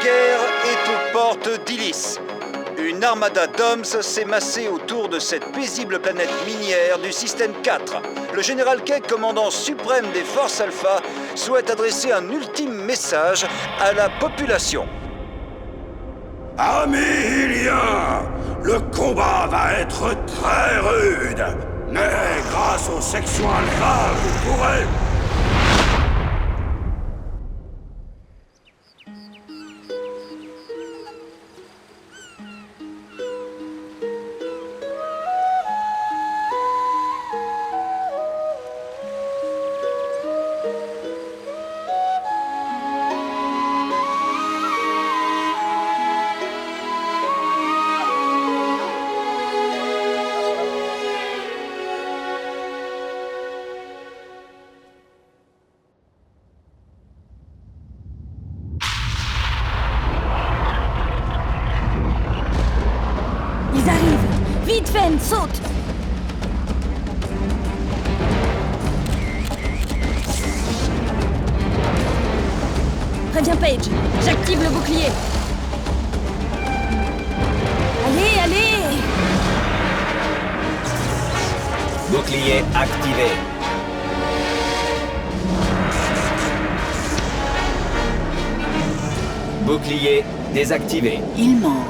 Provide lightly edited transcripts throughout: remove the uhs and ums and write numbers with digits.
guerre est aux portes d'Illis. Une armada d'hommes s'est massée autour de cette paisible planète minière du système 4. Le général Keg, commandant suprême des forces Alpha, souhaite adresser un ultime message à la population. Amis Iliens, le combat va être très rude. Mais grâce aux sections Alpha, vous pourrez... Ils arrivent! Vite, Fen, saute! Préviens Paige, j'active le bouclier. Allez, allez! Bouclier activé. Bouclier désactivé. Il manque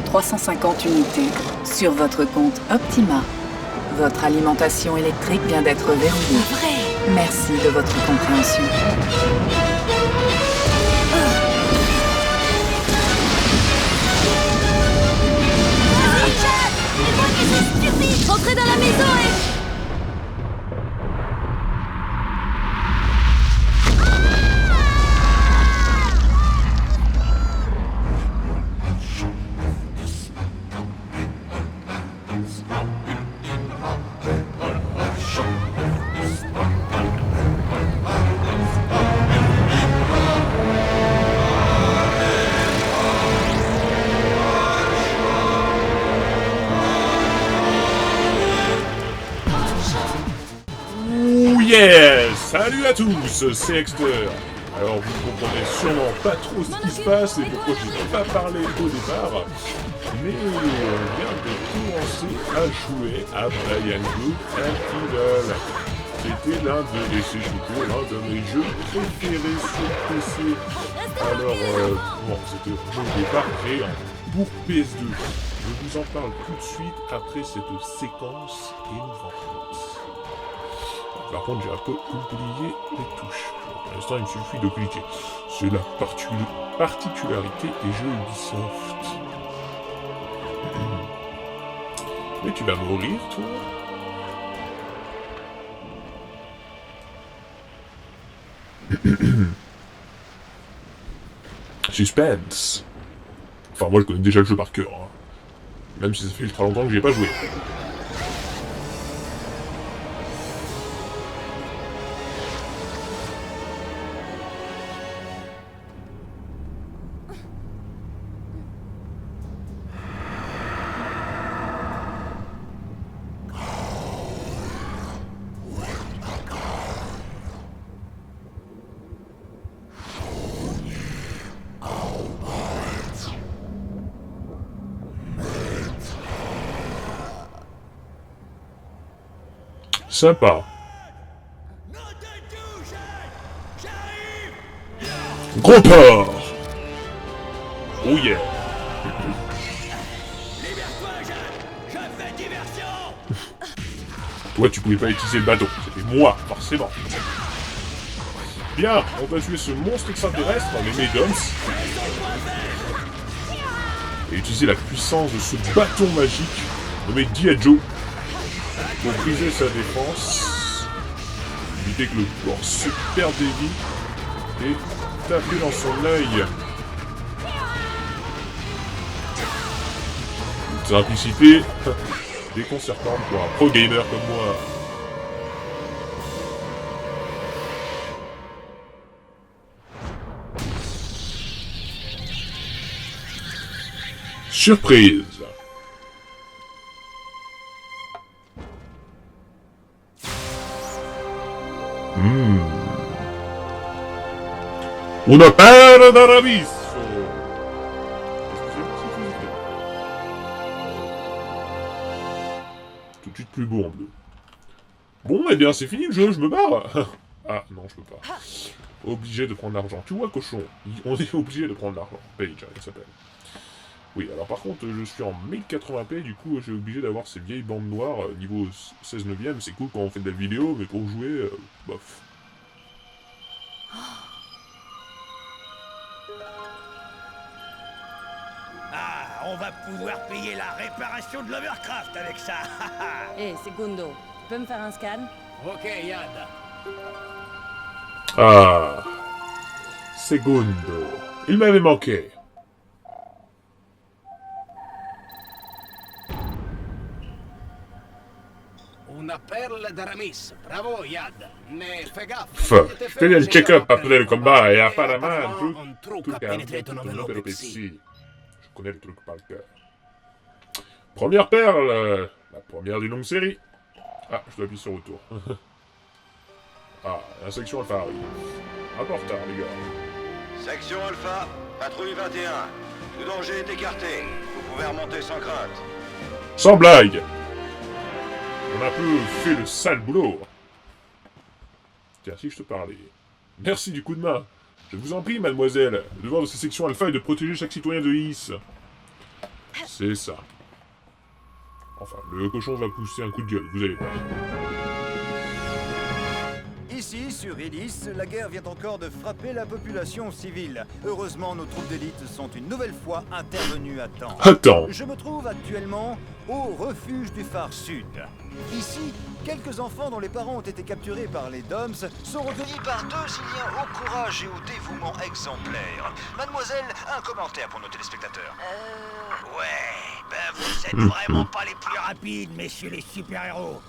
350 unités sur votre compte Optima. Votre alimentation électrique vient d'être verrouillée. Vrai! Merci de votre compréhension. Rentrez dans la maison et... Yeah! Salut à tous, c'est Exter. Alors vous comprenez sûrement pas trop ce qui se passe et pourquoi je n'ai pas parlé au départ, mais on vient de commencer à jouer à Brian Good Antidote. C'était l'un de mes jeux préférés sur PC. Alors, c'était au départ créé pour PS2. Je vous en parle tout de suite après cette séquence émouvante. Par contre, j'ai un peu oublié les touches. Pour l'instant, il me suffit de cliquer. C'est la particularité des jeux Ubisoft. Mais tu vas mourir, toi? Suspense. Enfin, moi, je connais déjà le jeu par cœur. Hein. Même si ça fait ultra longtemps que j'y ai pas joué. Sympa. Gros porc. Oh yeah. Toi, tu pouvais pas utiliser le bateau. C'était moi, forcément. Bien, on va tuer ce monstre extraterrestre, les Medons. Et utiliser la puissance de ce bâton magique nommé Diageo pour briser sa défense, éviter que le corps se perde des vies et taper dans son œil. Une simplicité déconcertante pour un pro gamer comme moi. Surprise! Una perla d'arabisso! tout de suite plus beau en bleu. Bon, eh bien, c'est fini le jeu, je me barre. Ah, non, je peux pas. Obligé de prendre l'argent. Tu vois, cochon, on est obligé de prendre l'argent. Page, il s'appelle. Oui, alors par contre, je suis en 1080p, du coup, je suis obligé d'avoir ces vieilles bandes noires, niveau 16 neuvième. C'est cool quand on fait de la vidéo, mais pour jouer, bof. Ah, on va pouvoir payer la réparation de l'Overcraft avec ça. Hé, Segundo, tu peux me faire un scan? Ok, Yad. Ah, Segundo. Il m'avait manqué. Una perla d'Aramis. Bravo, Yad. Mais fais gaffe. Je fais le check-up après le combat et apparemment tout a pénétré ton enveloppe ici. Je connais le truc par cœur. Première perle, la première d'une longue série. Ah, je dois appuyer sur retour. Ah, la section Alpha arrive. Un peu en retard, les gars. Section Alpha, patrouille 21. Tout danger est écarté. Vous pouvez remonter sans crainte. Sans blague. On a un peu fait le sale boulot. Tiens, si je te parlais. Merci du coup de main. Je vous en prie, mademoiselle. Le devoir de ces sections Alpha est de protéger chaque citoyen de Is. C'est ça. Enfin, le cochon va pousser un coup de gueule, vous allez voir. Ici, sur Idis, la guerre vient encore de frapper la population civile. Heureusement, nos troupes d'élite sont une nouvelle fois intervenues à temps. Attends. Je me trouve actuellement au refuge du phare sud. Ici, quelques enfants dont les parents ont été capturés par les Doms sont recueillis par deux Iliens au courage et au dévouement exemplaire. Mademoiselle, un commentaire pour nos téléspectateurs. Ouais, ben vous êtes vraiment pas les plus rapides, messieurs les super-héros.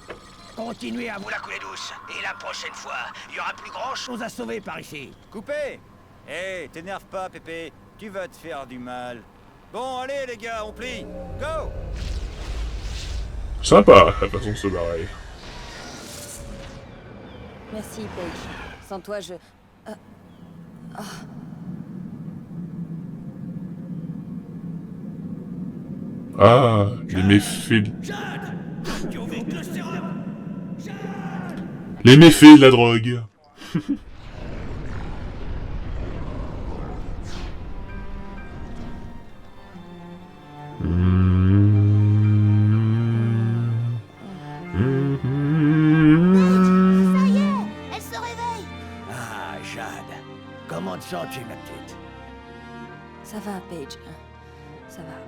Continuez à vous la couler douce, et la prochaine fois, il y aura plus grand chose à sauver par ici. Coupé. Hé, t'énerve pas, Pépé. Tu vas te faire du mal. Bon, allez, les gars, on plie. Go! Sympa, la façon de se barrer. Merci, Paige. Sans toi, je... Ah, les méfaits... Tu ouvres le sérum. Les méfaits de la drogue. Elle se réveille! Ah, Jade, comment te sens-tu, ma petite? Ça va, Paige. Ça va.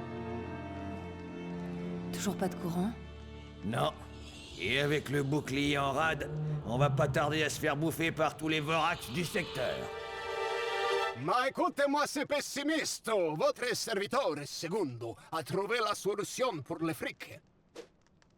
Toujours pas de courant? Non. Et avec le bouclier en rade, on va pas tarder à se faire bouffer par tous les vorax du secteur. Ma écoutez-moi, c'est pessimiste. Votre serviteur, Segundo, a trouvé la solution pour les frics.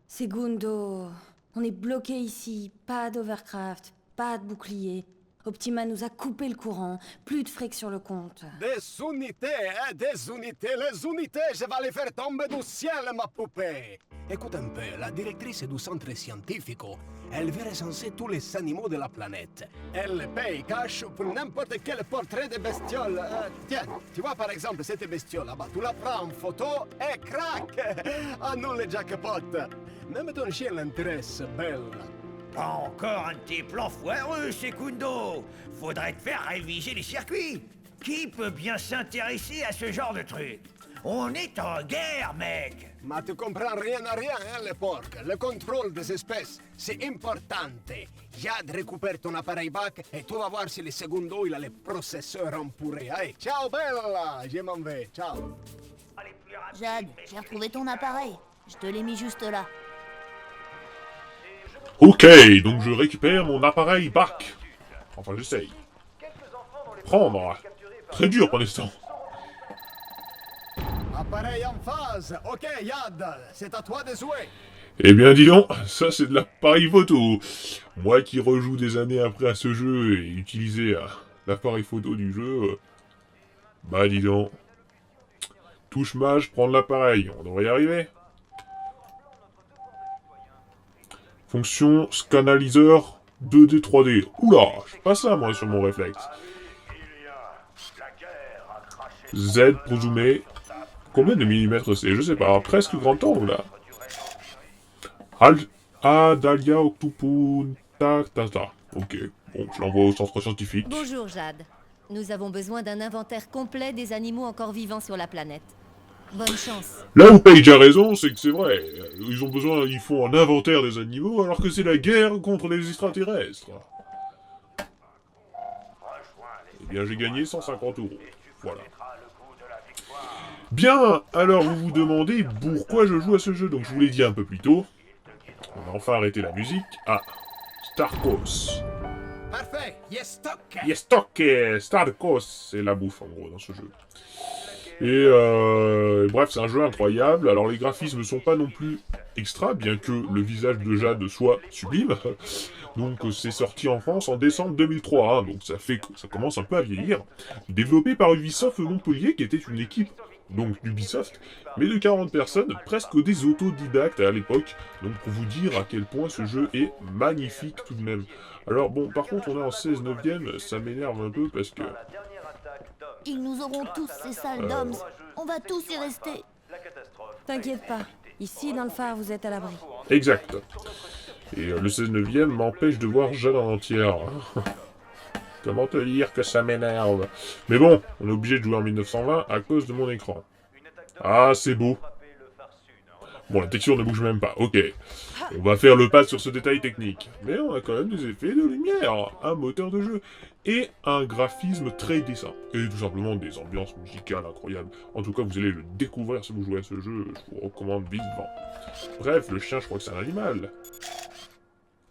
Segundo, on est bloqué ici. Pas d'Overcraft, pas de bouclier. Optima nous a coupé le courant. Plus de fric sur le compte. Des unités, hein, des unités. Les unités, je vais les faire tomber du ciel, ma poupée. Écoute un peu, la directrice du centre scientifique, elle veut recenser tous les animaux de la planète. Elle paye cash pour n'importe quel portrait de bestiole. Tiens, tu vois par exemple cette bestiole là-bas, tu la prends en photo et crac. Annule le jackpot. Même ton chien l'intéresse, belle. Pas encore un de tes plans foireux, Segundo. Faudrait te faire réviser les circuits. Qui peut bien s'intéresser à ce genre de truc? On est en guerre, mec. Mais tu comprends rien à rien, hein, les porcs. Le contrôle des espèces, c'est important. Jade récupère ton appareil bac et tu vas voir si le Segundo, il a les processeurs empourrés. Allez, ciao, bella. Je m'en vais, ciao. Jade, j'ai retrouvé ton appareil. Je te l'ai mis juste là. Ok, donc je récupère mon appareil bac. Enfin, j'essaye. Prendre. Très dur pour l'instant. Appareil en phase. Ok, Yad, c'est à toi de jouer. Eh bien, dis donc, ça c'est de l'appareil photo. Moi qui rejoue des années après à ce jeu et utiliser l'appareil photo du jeu, bah dis donc. Touche mage, prendre l'appareil, on devrait y arriver. Fonction scanaliseur 2D 3D. Oula, je pas ça moi sur mon réflexe. Z pour zoomer. Combien de millimètres c'est? Je sais pas, presque grand angle là. Alt Ah, Dahlia Octopus Tata. Ok, bon, je l'envoie au centre scientifique. Bonjour Jade. Nous avons besoin d'un inventaire complet des animaux encore vivants sur la planète. Bonne chance. Là où Paige a raison, c'est que c'est vrai. Ils font un inventaire des animaux alors que c'est la guerre contre les extraterrestres. Eh bien, j'ai gagné 150 €. Voilà. Bien, alors vous vous demandez pourquoi je joue à ce jeu. Donc je vous l'ai dit un peu plus tôt. On a enfin arrêté la musique. Ah, Starkos. Parfait, Yestock. Yestock, Starkos, c'est la bouffe en gros dans ce jeu. Et bref, c'est un jeu incroyable. Alors les graphismes sont pas non plus extra, bien que le visage de Jade soit sublime. Donc c'est sorti en France en décembre 2003, hein, donc ça fait que ça commence un peu à vieillir. Développé par Ubisoft Montpellier, qui était une équipe donc d'Ubisoft, mais de 40 personnes, presque des autodidactes à l'époque. Donc pour vous dire à quel point ce jeu est magnifique tout de même. Alors bon, par contre on est en 16/9, ça m'énerve un peu parce que... Ils nous auront tous, ces sales d'hommes. On va tous y rester. T'inquiète pas. Ici, dans le phare, vous êtes à l'abri. Exact. Et le 16/9 m'empêche de voir Jade en entière. Comment te dire que ça m'énerve? Mais bon, on est obligé de jouer en 1920 à cause de mon écran. Ah, c'est beau. Bon, la texture ne bouge même pas. Ok. On va faire le pas sur ce détail technique. Mais on a quand même des effets de lumière, un moteur de jeu, et un graphisme très décent. Et tout simplement des ambiances musicales incroyables. En tout cas, vous allez le découvrir si vous jouez à ce jeu. Je vous recommande vivement. Bref, le chien, je crois que c'est un animal.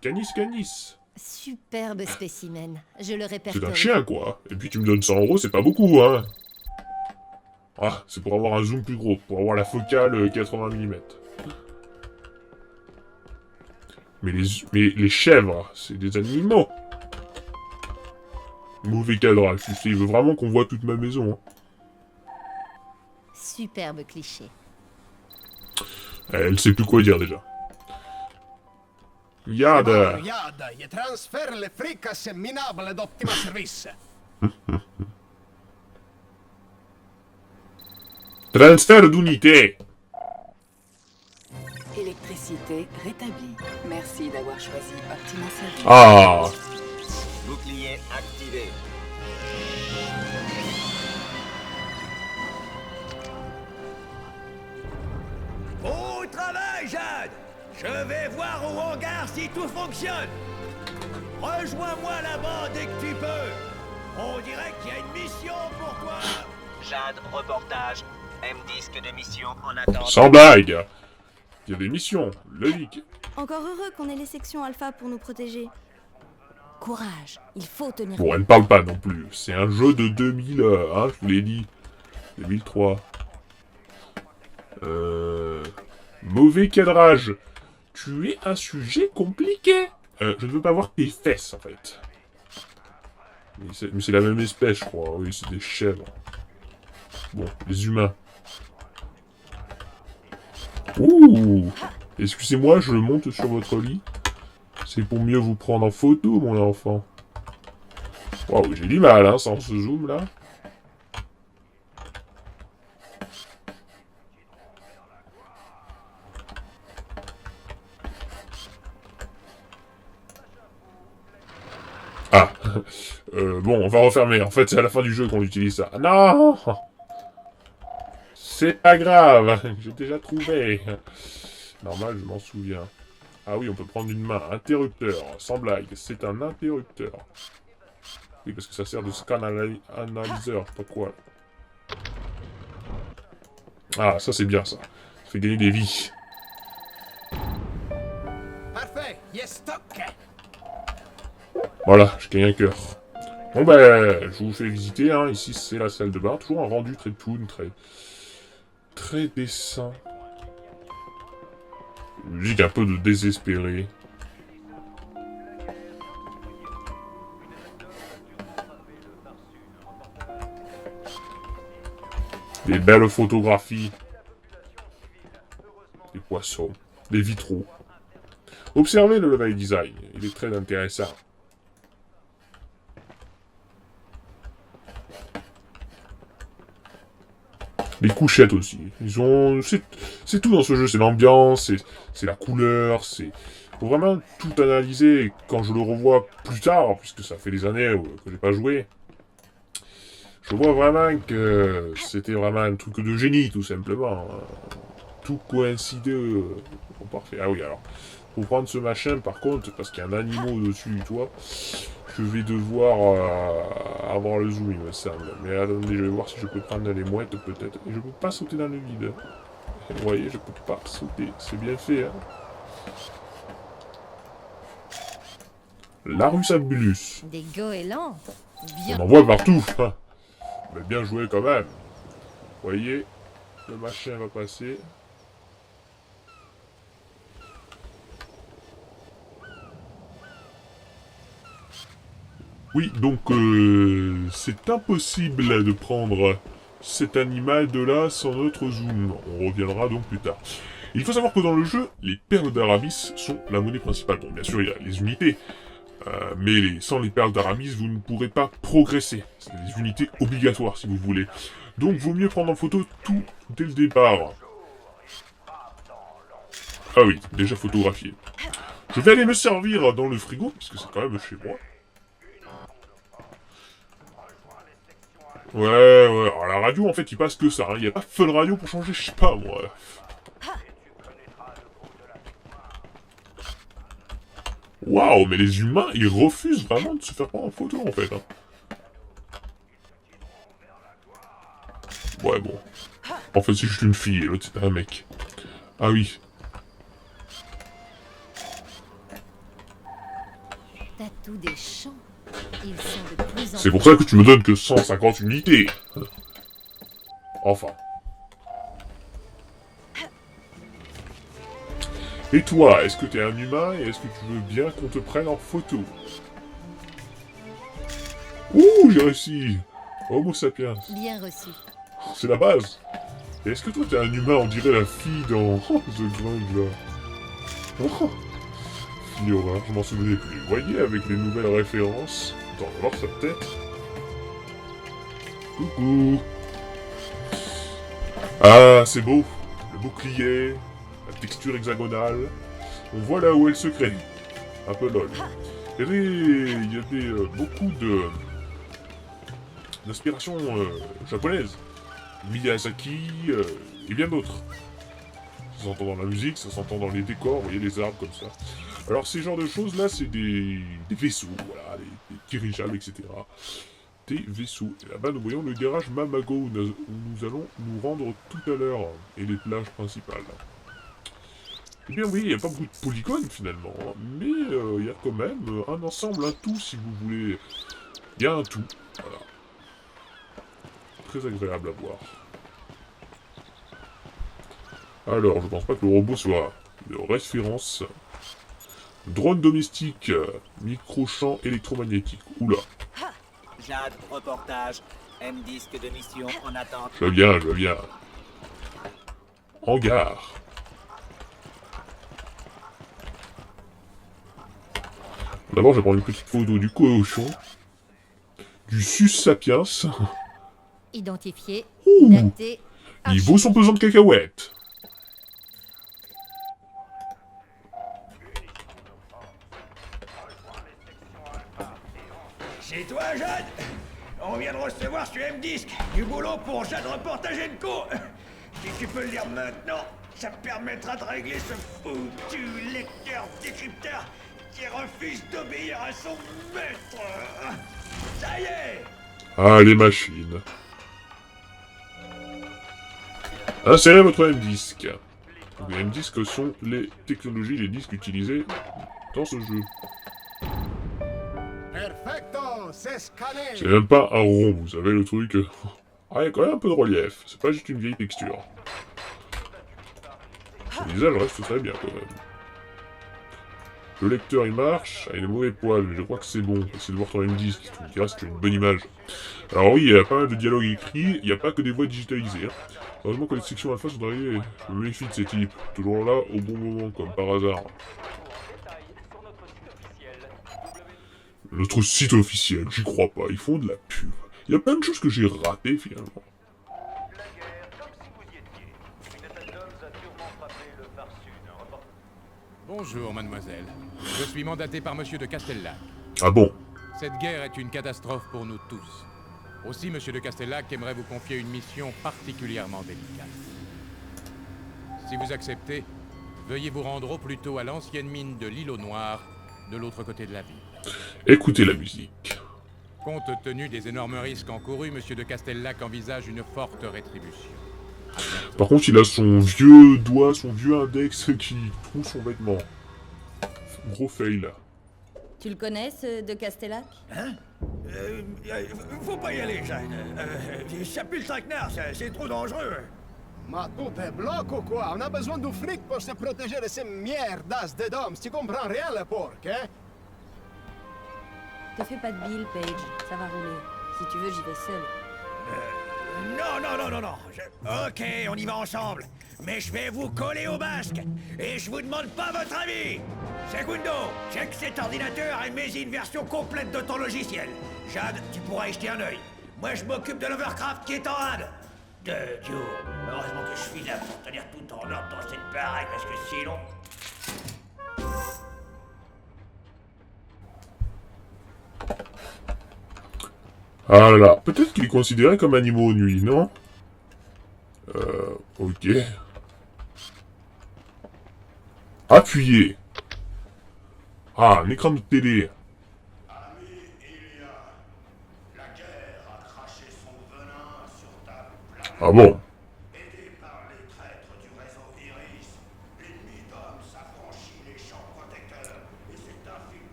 Canis canis. Superbe spécimen. Je le répertorie. C'est un chien, quoi. Et puis tu me donnes 100 €, c'est pas beaucoup, hein. Ah, c'est pour avoir un zoom plus gros, pour avoir la focale 80 mm. Mais les chèvres, c'est des animaux. Mauvais cadrage, tu sais, il veut vraiment qu'on voit toute ma maison. Hein. Superbe cliché. Elle sait plus quoi dire déjà. Yad. Yad, je transfère les frics à ces minables d'Optima Service. Transfert d'unité. Électricité rétablie. Merci d'avoir choisi Optima Service. Ah. Bouclier activé. Au travail, Jade! Je vais voir au hangar si tout fonctionne. Rejoins-moi là-bas dès que tu peux. On dirait qu'il y a une mission pour toi. Jade, reportage. M-disque de mission en attente. Sans blague. Il y a des missions, logique. Encore heureux qu'on ait les sections alpha pour nous protéger. Courage, il faut tenir. Bon, elle ne parle pas non plus. C'est un jeu de 2000, hein, je vous l'ai dit. 2003. Mauvais cadrage. Tu es un compliqué. Je ne veux pas voir tes fesses, en fait. Mais c'est la même espèce, je crois. Oui, c'est des chèvres. Bon, les humains. Ouh! Excusez-moi, je monte sur votre lit. C'est pour mieux vous prendre en photo, mon enfant. Waouh, j'ai du mal, hein, sans ce zoom, là. Ah. Bon, on va refermer. En fait, c'est à la fin du jeu qu'on utilise ça. Non! C'est pas grave, j'ai déjà trouvé. Normal, je m'en souviens. Ah oui, on peut prendre une main. Interrupteur, sans blague, c'est un interrupteur. Oui, parce que ça sert de scan analyseur, pas quoi. Ah, ça c'est bien ça. Ça fait gagner des vies. Parfait, Yestock. Voilà, j'ai gagné un cœur. Bon ben, je vous fais visiter, hein. Ici c'est la salle de bain. Toujours un rendu très toon, très décent. Musique un peu de désespéré. Des belles photographies. Des poissons. Des vitraux. Observez le level design. Il est très intéressant. Les couchettes aussi. Ils ont... C'est tout dans ce jeu. C'est l'ambiance, c'est la couleur, c'est Pour vraiment tout analyser quand je le revois plus tard, puisque ça fait des années que j'ai pas joué, je vois vraiment que c'était vraiment un truc de génie, tout simplement. Tout coïncidait en parfait. Ah oui, alors, pour prendre ce machin, par contre, parce qu'il y a un animal dessus du toit, je vais devoir avoir le zoom, il me semble. Mais attendez, je vais voir si je peux prendre les mouettes, peut-être. Et je peux pas sauter dans le vide. Vous voyez, je peux pas sauter. C'est bien fait, hein. Larus Abulus. Des goélands. Bien. On en voit partout. Mais bien joué quand même. Vous voyez, le machin va passer. Oui, donc c'est impossible de prendre cet animal de là sans notre zoom. On reviendra donc plus tard. Il faut savoir que dans le jeu, les perles d'Aramis sont la monnaie principale. Bon, bien sûr, il y a les unités. Mais sans les perles d'Aramis, vous ne pourrez pas progresser. C'est des unités obligatoires, si vous voulez. Donc, vaut mieux prendre en photo tout dès le départ. Ah oui, déjà photographié. Je vais aller me servir dans le frigo, puisque c'est quand même chez moi. Ouais. Alors, la radio, en fait, il passe que ça. Il n'y a pas Fun Radio pour changer, je sais pas, moi. Waouh, mais les humains, ils refusent vraiment de se faire prendre en photo, en fait. Hein. Ouais, bon. En fait, c'est juste une fille, et l'autre, c'est un mec. Ah oui. T'as tout des champs. Ils sont de plus en C'est pour ça que tu me donnes que 150 unités. Enfin. Et toi, est-ce que t'es un humain et est-ce que tu veux bien qu'on te prenne en photo? Ouh, j'ai réussi. Homo sapiens. Bien reçu. C'est la base. Et est-ce que toi t'es un humain, on dirait la fille dans The Grind là. Oh. Fille horreur, je m'en souvenais plus. Vous voyez, avec les nouvelles références. Attends, on va voir sa tête. Coucou. Ah, c'est beau. Le bouclier. La texture hexagonale. On voit là où elle se crée. Un peu lol. Il y avait beaucoup d'inspiration japonaise. Miyazaki et bien d'autres. Ça s'entend dans la musique, ça s'entend dans les décors, vous voyez les arbres comme ça. Alors ces genres de choses là, c'est des vaisseaux, voilà, des dirigeables, etc. Des vaisseaux. Et là-bas, nous voyons le garage Mamago où nous allons nous rendre tout à l'heure. Et les plages principales. Eh bien oui, il n'y a pas beaucoup de polygones finalement, mais il y a quand même un ensemble, un tout si vous voulez. Il y a un tout, voilà. Très agréable à voir. Alors, je pense pas que le robot soit de référence. Drone domestique, micro-champ électromagnétique. Oula. Jade, reportage. M-disque de mission en attente. Je veux bien. Hangar. D'abord, je vais prendre une petite photo du cochon. Du sus sapiens. Identifié. Ouh. Daté. Il vaut son pesant de cacahuètes. C'est toi, Jade? On vient de recevoir sur M-Disc du boulot pour Jade Reportage & Co. Si tu peux le lire maintenant, ça me permettra de régler ce foutu lecteur-décrypteur qui refuse d'obéir à son maître. Ça y est! Ah, les machines. Insérez votre M-Disc. Les M-Disques sont les technologies, les disques utilisés dans ce jeu. C'est même pas un rond, vous savez, le truc. Ah, il y a quand même un peu de relief. C'est pas juste une vieille texture. Le visage reste très bien, quand même. Le lecteur, il marche. Ah, il est mauvais poil, mais je crois que c'est bon. Essayez de voir ton M-Disc, tu me diras si tu as une bonne image. Alors oui, il y a pas mal de dialogues écrits. Il n'y a pas que des voix digitalisées. Hein. Heureusement que les sections alpha sont arrivées. Je me méfie de ces types. Toujours là, au bon moment, comme par hasard. Notre site officiel, j'y crois pas, ils font de la pub. Il y a plein de choses que j'ai ratées finalement. Bonjour, mademoiselle. Je suis mandaté par monsieur de Castellac. Ah bon? Cette guerre est une catastrophe pour nous tous. Aussi, monsieur de Castellac aimerait vous confier une mission particulièrement délicate. Si vous acceptez, veuillez vous rendre au plus tôt à l'ancienne mine de l'île au Noir, de l'autre côté de la ville. Écoutez la musique. Compte tenu des énormes risques encourus, monsieur de Castellac envisage une forte rétribution. Par contre, il a son vieux doigt, son vieux index qui trouve son vêtement. Gros fail. Tu le connais, ce de Castellac? Hein? Faut pas y aller, Jeanne. Ça pue le traquenard, c'est trop dangereux. Ma tout est bloc ou quoi? On a besoin de fric pour se protéger de ces merdas de Doms. Tu comprends rien, le porc, hein? Te fais pas de bile, Paige. Ça va rouler. Si tu veux, j'y vais seul. Non. Ok, on y va ensemble. Mais je vais vous coller au basque. Et je vous demande pas votre avis. Segundo, check cet ordinateur et mets-y une version complète de ton logiciel. Jade, tu pourras y jeter un œil. Moi, je m'occupe de l'Overcraft qui est en rade. De Dieu. Heureusement que je suis là pour tenir tout en ordre dans cette baraque, parce que sinon... Ah là là, peut-être qu'il est considéré comme animaux nuit, non? Ok. Appuyez. Ah, un écran de télé. Ah bon?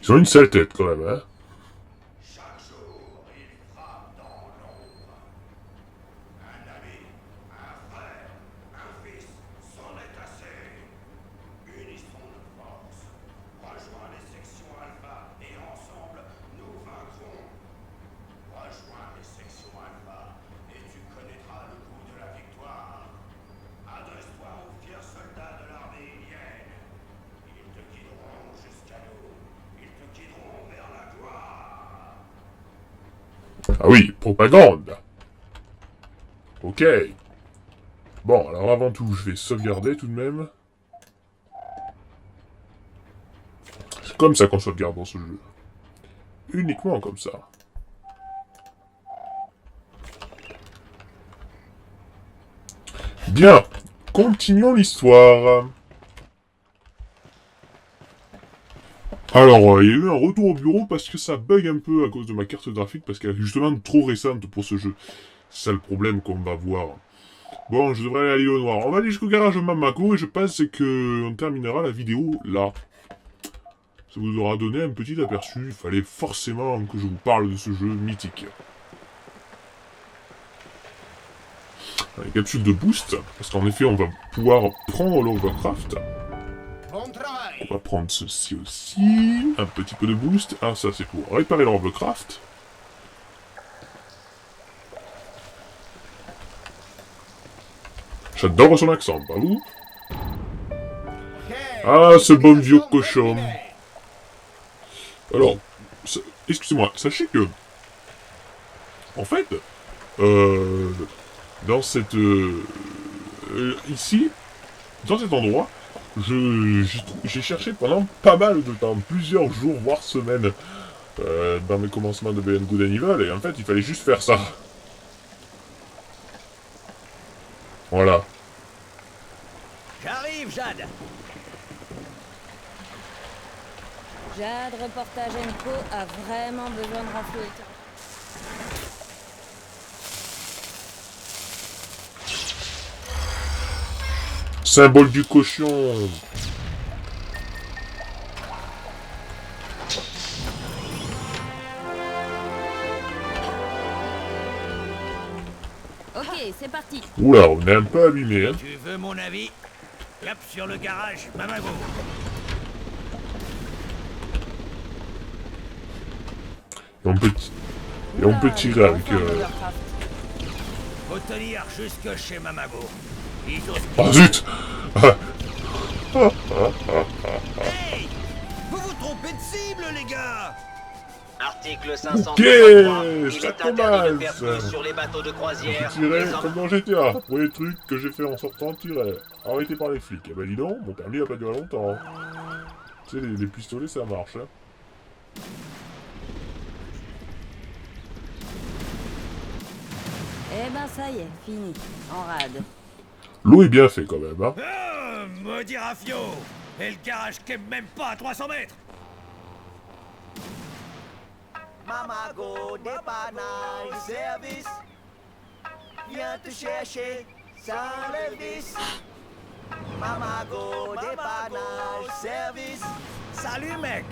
Ils ont une sale tête quand même, hein? Ah oui, propagande. Ok. Bon, alors avant tout, je vais sauvegarder tout de même. C'est comme ça qu'on sauvegarde dans ce jeu. Uniquement comme ça. Bien. Continuons l'histoire. Alors, il y a eu un retour au bureau parce que ça bug un peu à cause de ma carte graphique, parce qu'elle est justement trop récente pour ce jeu. C'est ça le problème qu'on va voir. Bon, je devrais aller à l'île au Noir. On va aller jusqu'au garage de Mamako et je pense qu'on terminera la vidéo là. Ça vous aura donné un petit aperçu. Il fallait forcément que je vous parle de ce jeu mythique. Les capsules de boost, parce qu'en effet, on va pouvoir prendre l'Overcraft. On va prendre ceci aussi. Un petit peu de boost. Ah, ça, c'est pour réparer l'Overcraft. J'adore son accent, pas vous? Ah, ce bon vieux cochon. Alors, excusez-moi, sachez que... En fait, dans cette... ici, dans cet endroit, j'ai cherché pendant pas mal de temps, plusieurs jours, voire semaines, dans mes commencements de Beyond Good and Evil, et en fait, il fallait juste faire ça. Voilà. J'arrive, Jade. Jade, reportage Co a vraiment besoin de renflouer. Symbole du cochon. Ok, c'est parti. Oula, on est un peu abîmé, hein. Tu veux mon avis? Cap sur le garage, Mamago. Et on peut tirer avec... Faut tenir jusque chez Mamago. Ah zut. Hey! Vous vous trompez de cible, les gars! Article Ok, 553. Il ça est interdit de faire commence. feu sur les bateaux de croisière. Tirer les comme dans GTA. Premier truc que j'ai fait en sortant, tirer. Arrêté par les flics. Eh ben dis donc, mon permis a pas duré longtemps. Tu sais, les pistolets ça marche. Hein. Eh ben ça y est, fini. En rade. L'eau est bien fait quand même. Hein. Maudit Rafio. Et le garage qu'aime même pas à 300 mètres. Mamago, dépannage, service. Viens te chercher, sans le vice. Mamago, dépannage, service. Salut mec.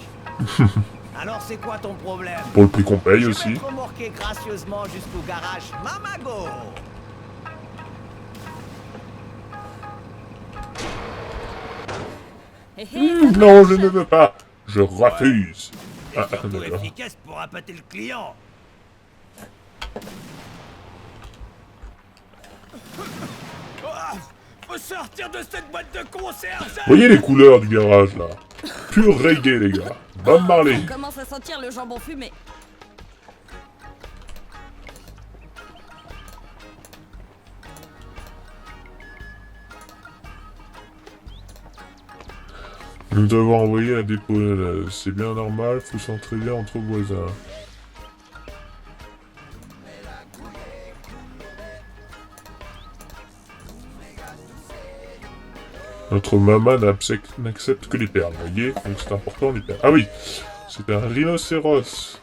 Alors c'est quoi ton problème? Pour le prix qu'on paye Je aussi. vais te remorquer gracieusement jusqu'au garage Mamago. Non, je ne veux pas. Je refuse. Ah, Surtout d'accord. efficace pour appâter le client. Ah, faut sortir de cette boîte de conserve. Vous voyez les couleurs du garage là? Pur reggae les gars. Bob Marley. On commence à sentir le jambon fumé. Nous devons envoyer un dépôt. C'est bien normal, faut s'entraider entre voisins. Notre maman n'accepte que les perles, vous voyez? Donc c'est important les perles. Ah oui, c'est un rhinocéros.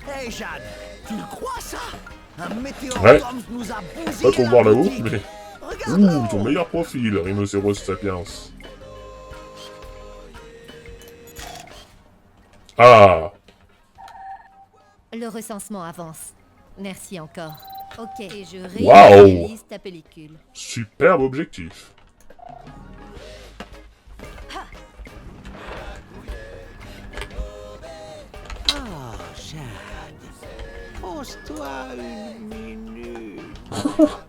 Hey Jeanne, tu le crois ça? Un météore Ouais. nous a bousillé Pas trop voir la là-haut, boutique. mais... Regarde Ouh, ton meilleur profil, rhinocéros sapiens. Ah! Le recensement avance. Merci encore. Ok, et je Waouh. réalise ta pellicule. Superbe objectif. Oh, Jade. Pose-toi une minute.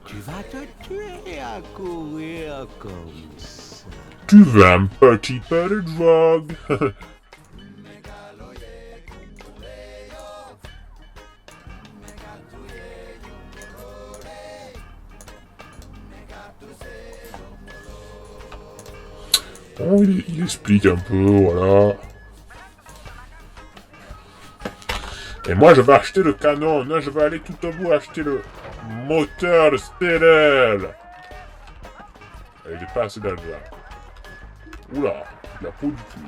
Tu vas te tuer à courir comme ça. Tu veux un petit peu de drogue? Bon, il explique un peu, voilà. Et moi, je vais acheter le canon. Là, je vais aller tout au bout acheter le moteur stérile. Il n'est pas assez d'argent. Oula, la peau du cul.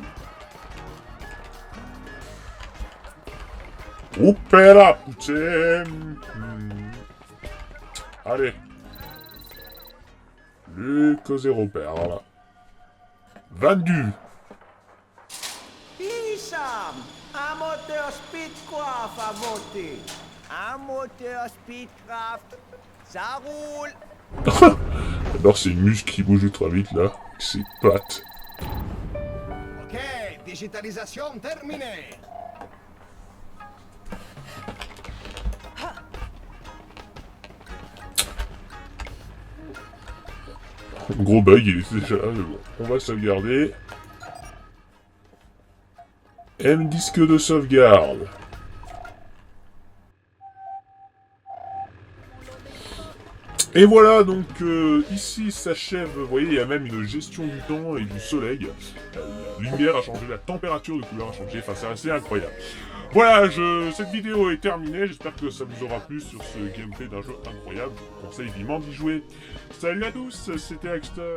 Oupéla, poutine. Allez. Luc 0 perle. Vendu. Issam, un moteur Speedcraft à monter. Un moteur Speedcraft, ça roule. D'abord, c'est une muscle qui bouge ultra vite là. C'est pattes. Ok, digitalisation terminée. Gros bug, il était déjà là, mais bon. On va sauvegarder. M-disque de sauvegarde. Et voilà, donc ici s'achève, vous voyez, il y a même une gestion du temps et du soleil. La lumière a changé, la température de couleur a changé, enfin c'est assez incroyable. Voilà, cette vidéo est terminée, j'espère que ça vous aura plu sur ce gameplay d'un jeu incroyable. Je vous conseille vivement d'y jouer. Salut à tous, c'était Axter.